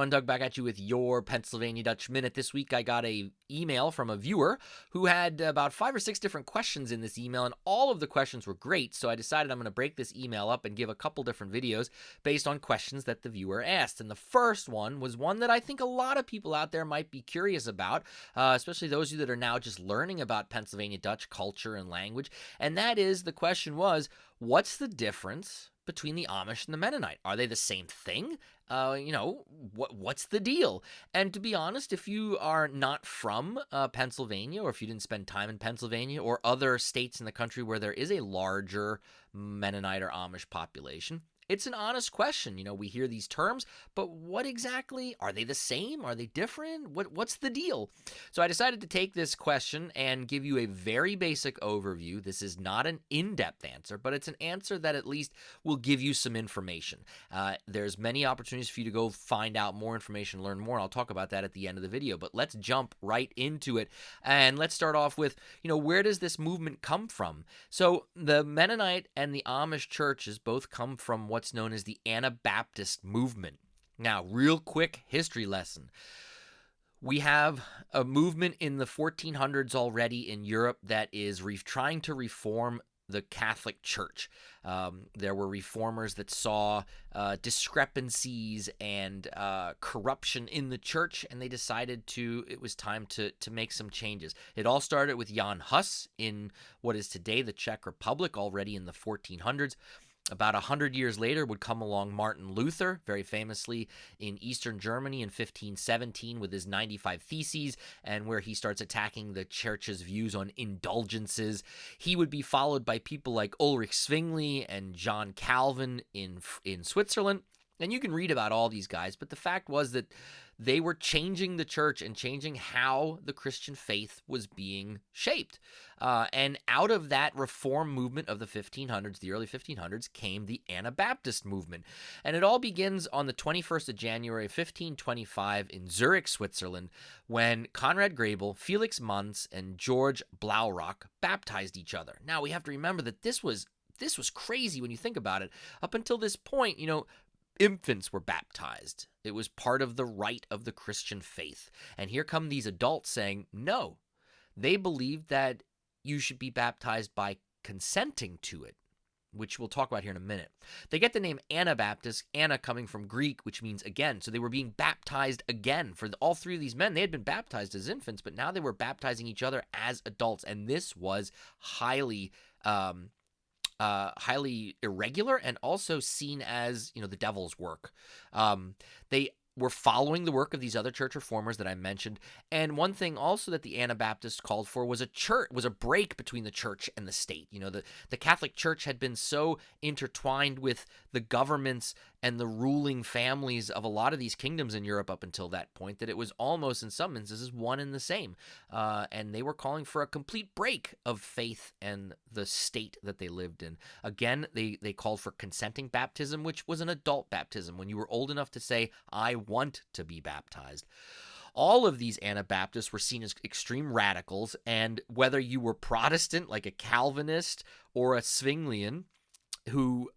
everyone, Doug back at you with your Pennsylvania Dutch Minute. This week I got a email from a viewer who had about 5 or 6 different questions in this email, and all of the questions were great, so I decided I'm going to break this email up and give a couple different videos based on questions that the viewer asked. And the first one was one that I think a lot of people out there might be curious about, especially those of you that are now just learning about Pennsylvania Dutch culture and language, and that is, the question was, what's the difference between the Amish and the Mennonite? Are they the same thing? What's the deal? And to be honest, if you are not from Pennsylvania, or if you didn't spend time in Pennsylvania or other states in the country where there is a larger Mennonite or Amish population, it's an honest question. We hear these terms, but what exactly? Are they the same? Are they different? What's the deal? So I decided to take this question and give you a very basic overview. This is not an in-depth answer, but it's an answer that at least will give you some information. There's many opportunities for you to go find out more information, learn more. I'll talk about that at the end of the video, but let's jump right into it. And let's start off with, where does this movement come from? So the Mennonite and the Amish churches both come from what's known as the Anabaptist movement. Now, real quick history lesson. We have a movement in the 1400s already in Europe that is trying to reform the Catholic Church. There were reformers that saw discrepancies and corruption in the church, and they decided it was time to make some changes. It all started with Jan Hus in what is today the Czech Republic, already in the 1400s. About 100 years later would come along Martin Luther, very famously in Eastern Germany in 1517 with his 95 Theses, and where he starts attacking the church's views on indulgences. He would be followed by people like Ulrich Zwingli and John Calvin in Switzerland. And you can read about all these guys, but the fact was that they were changing the church and changing how the Christian faith was being shaped. And out of that reform movement of the 1500s, the early 1500s, came the Anabaptist movement. And it all begins on the 21st of January, 1525 in Zurich, Switzerland, when Conrad Grebel, Felix Manz, and George Blaurock baptized each other. Now, we have to remember that this was crazy when you think about it. Up until this point, infants were baptized. It was part of the rite of the Christian faith. And here come these adults saying, no, they believe that you should be baptized by consenting to it, which we'll talk about here in a minute. They get the name Anabaptists, Anna coming from Greek, which means again. So they were being baptized again. For all three of these men, they had been baptized as infants, but now they were baptizing each other as adults. And this was highly irregular and also seen as, the devil's work. They were following the work of these other church reformers that I mentioned. And one thing also that the Anabaptists called for was a break between the church and the state. The Catholic Church had been so intertwined with the governments and the ruling families of a lot of these kingdoms in Europe up until that point that it was almost, in some instances, one and the same. And they were calling for a complete break of faith and the state that they lived in. Again, they called for consenting baptism, which was an adult baptism, when you were old enough to say, I want to be baptized. All of these Anabaptists were seen as extreme radicals, and whether you were Protestant, like a Calvinist, or a Zwinglian,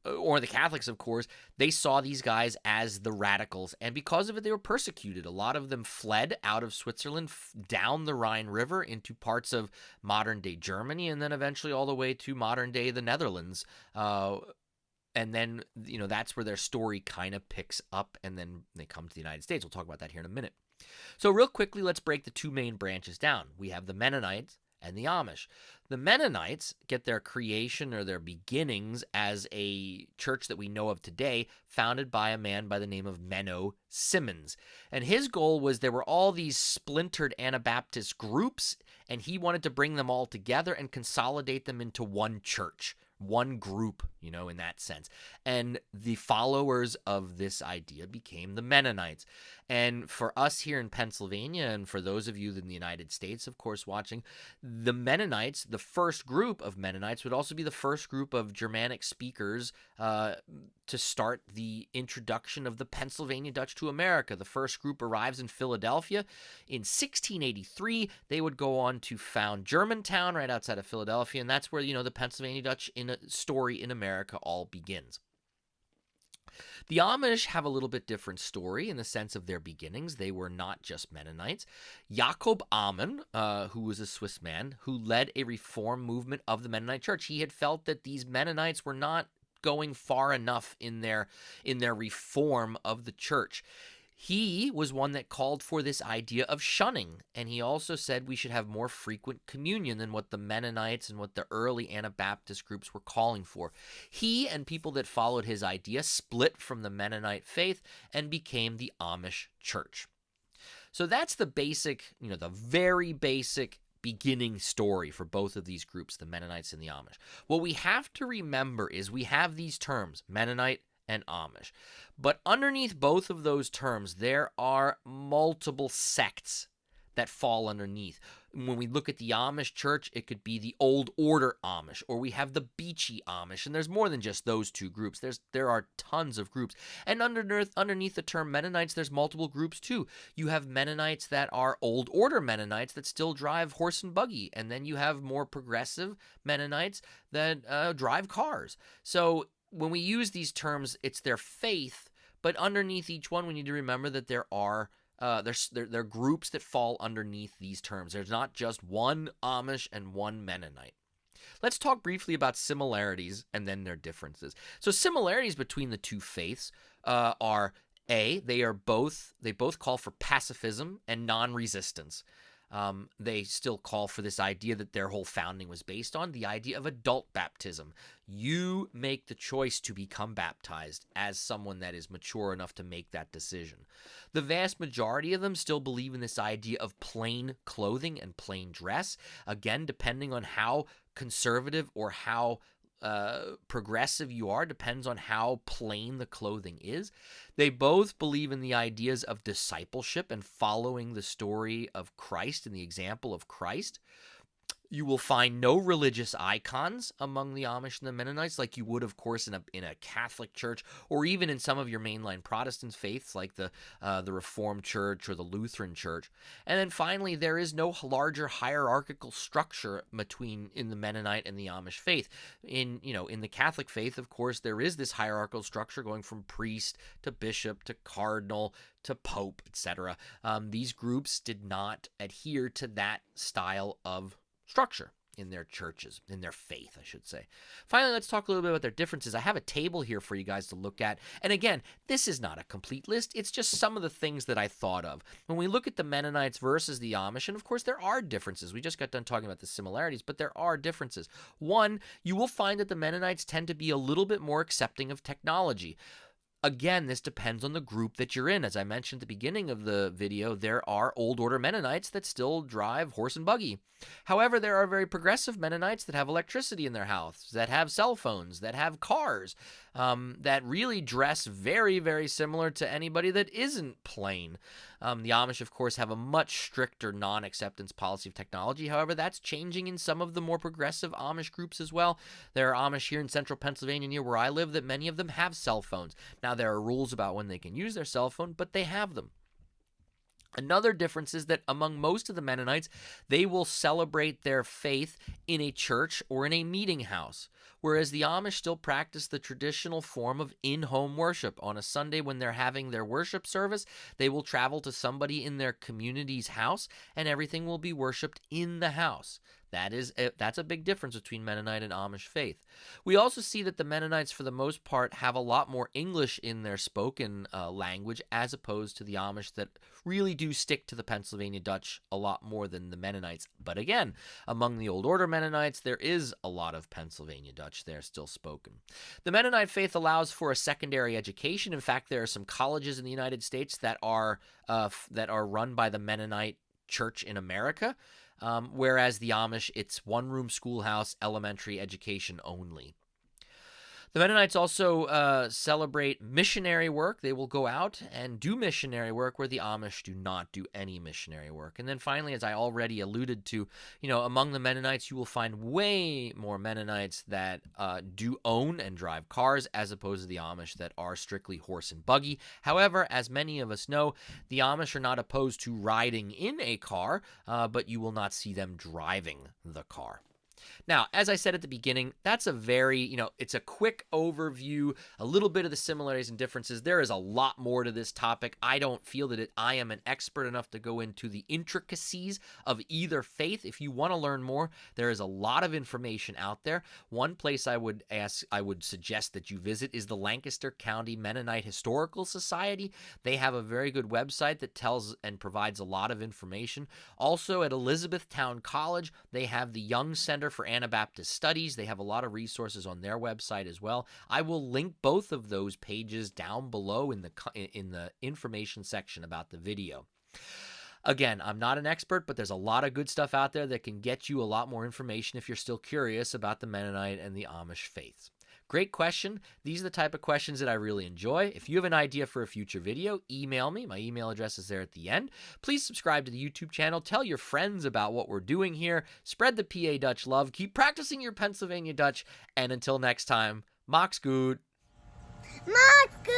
or the Catholics, of course, they saw these guys as the radicals, and because of it, they were persecuted. A lot of them fled out of Switzerland down the Rhine River into parts of modern-day Germany, and then eventually all the way to modern-day the Netherlands. And then, that's where their story kind of picks up, and then they come to the United States. We'll talk about that here in a minute. So real quickly, let's break the two main branches down. We have the Mennonites and the Amish. The Mennonites get their creation or their beginnings as a church that we know of today, founded by a man by the name of Menno Simons. And his goal was there were all these splintered Anabaptist groups, and he wanted to bring them all together and consolidate them into one church, one group, in that sense. And the followers of this idea became the Mennonites. And for us here in Pennsylvania, and for those of you in the United States, of course, watching, the Mennonites, the first group of Mennonites, would also be the first group of Germanic speakers to start the introduction of the Pennsylvania Dutch to America. The first group arrives in Philadelphia in 1683. They would go on to found Germantown right outside of Philadelphia, and that's where, the Pennsylvania Dutch story in America all begins. The Amish have a little bit different story in the sense of their beginnings. They were not just Mennonites. Jakob Amann, who was a Swiss man, who led a reform movement of the Mennonite church, he had felt that these Mennonites were not going far enough in their reform of the church. He was one that called for this idea of shunning, and he also said we should have more frequent communion than what the Mennonites and what the early Anabaptist groups were calling for. He and people that followed his idea split from the Mennonite faith and became the Amish church. So that's the basic, the very basic beginning story for both of these groups, the Mennonites and the Amish. What we have to remember is we have these terms, Mennonite and Amish. But underneath both of those terms, there are multiple sects that fall underneath. When we look at the Amish church, it could be the Old Order Amish, or we have the Beachy Amish, and there's more than just those two groups. There are tons of groups. And underneath the term Mennonites, there's multiple groups too. You have Mennonites that are Old Order Mennonites that still drive horse and buggy, and then you have more progressive Mennonites that drive cars. So when we use these terms, it's their faith, but underneath each one, we need to remember that there are groups that fall underneath these terms. There's not just one Amish and one Mennonite. Let's talk briefly about similarities and then their differences. So similarities between the two faiths are they both call for pacifism and non-resistance. They still call for this idea that their whole founding was based on, the idea of adult baptism. You make the choice to become baptized as someone that is mature enough to make that decision. The vast majority of them still believe in this idea of plain clothing and plain dress. Again, depending on how conservative or how progressive you are, depends on how plain the clothing is. They both believe in the ideas of discipleship and following the story of Christ and the example of Christ. You will find no religious icons among the Amish and the Mennonites like you would, of course, in a Catholic church or even in some of your mainline Protestant faiths like the Reformed Church or the Lutheran Church. And then finally, there is no larger hierarchical structure in the Mennonite and the Amish faith. In the Catholic faith, of course, there is this hierarchical structure going from priest to bishop to cardinal to pope, etc. These groups did not adhere to that style of structure in their churches, in their faith, I should say. Finally, let's talk a little bit about their differences. I have a table here for you guys to look at. And again, this is not a complete list. It's just some of the things that I thought of. When we look at the Mennonites versus the Amish, and of course there are differences. We just got done talking about the similarities, but there are differences. One, you will find that the Mennonites tend to be a little bit more accepting of technology. Again, this depends on the group that you're in. As I mentioned at the beginning of the video, there are Old Order Mennonites that still drive horse and buggy. However, there are very progressive Mennonites that have electricity in their house, that have cell phones, that have cars, that really dress very, very similar to anybody that isn't plain. The Amish, of course, have a much stricter non-acceptance policy of technology. However, that's changing in some of the more progressive Amish groups as well. There are Amish here in central Pennsylvania near where I live that many of them have cell phones. Now, there are rules about when they can use their cell phone, but they have them. Another difference is that among most of the Mennonites, they will celebrate their faith in a church or in a meeting house, whereas the Amish still practice the traditional form of in-home worship. On a Sunday when they're having their worship service, they will travel to somebody in their community's house, and everything will be worshiped in the house. That's a big difference between Mennonite and Amish faith. We also see that the Mennonites, for the most part, have a lot more English in their spoken language as opposed to the Amish that really do stick to the Pennsylvania Dutch a lot more than the Mennonites. But again, among the Old Order Mennonites, there is a lot of Pennsylvania Dutch there still spoken. The Mennonite faith allows for a secondary education. In fact, there are some colleges in the United States that are run by the Mennonite Church in America. Whereas the Amish, it's one-room schoolhouse, elementary education only. The Mennonites also celebrate missionary work. They will go out and do missionary work where the Amish do not do any missionary work. And then finally, as I already alluded to, among the Mennonites, you will find way more Mennonites that do own and drive cars as opposed to the Amish that are strictly horse and buggy. However, as many of us know, the Amish are not opposed to riding in a car, but you will not see them driving the car. Now, as I said at the beginning, that's a very, it's a quick overview, a little bit of the similarities and differences. There is a lot more to this topic. I don't feel that I am an expert enough to go into the intricacies of either faith. If you want to learn more, there is a lot of information out there. One place I would suggest that you visit is the Lancaster County Mennonite Historical Society. They have a very good website that tells and provides a lot of information. Also at Elizabethtown College, they have the Young Center for Anabaptist Studies. They have a lot of resources on their website as well. I will link both of those pages down below in the information section about the video. Again, I'm not an expert, but there's a lot of good stuff out there that can get you a lot more information if you're still curious about the Mennonite and the Amish faiths. Great question. These are the type of questions that I really enjoy. If you have an idea for a future video, email me. My email address is there at the end. Please subscribe to the YouTube channel. Tell your friends about what we're doing here. Spread the PA Dutch love. Keep practicing your Pennsylvania Dutch. And until next time, Macht's gut. Macht's gut.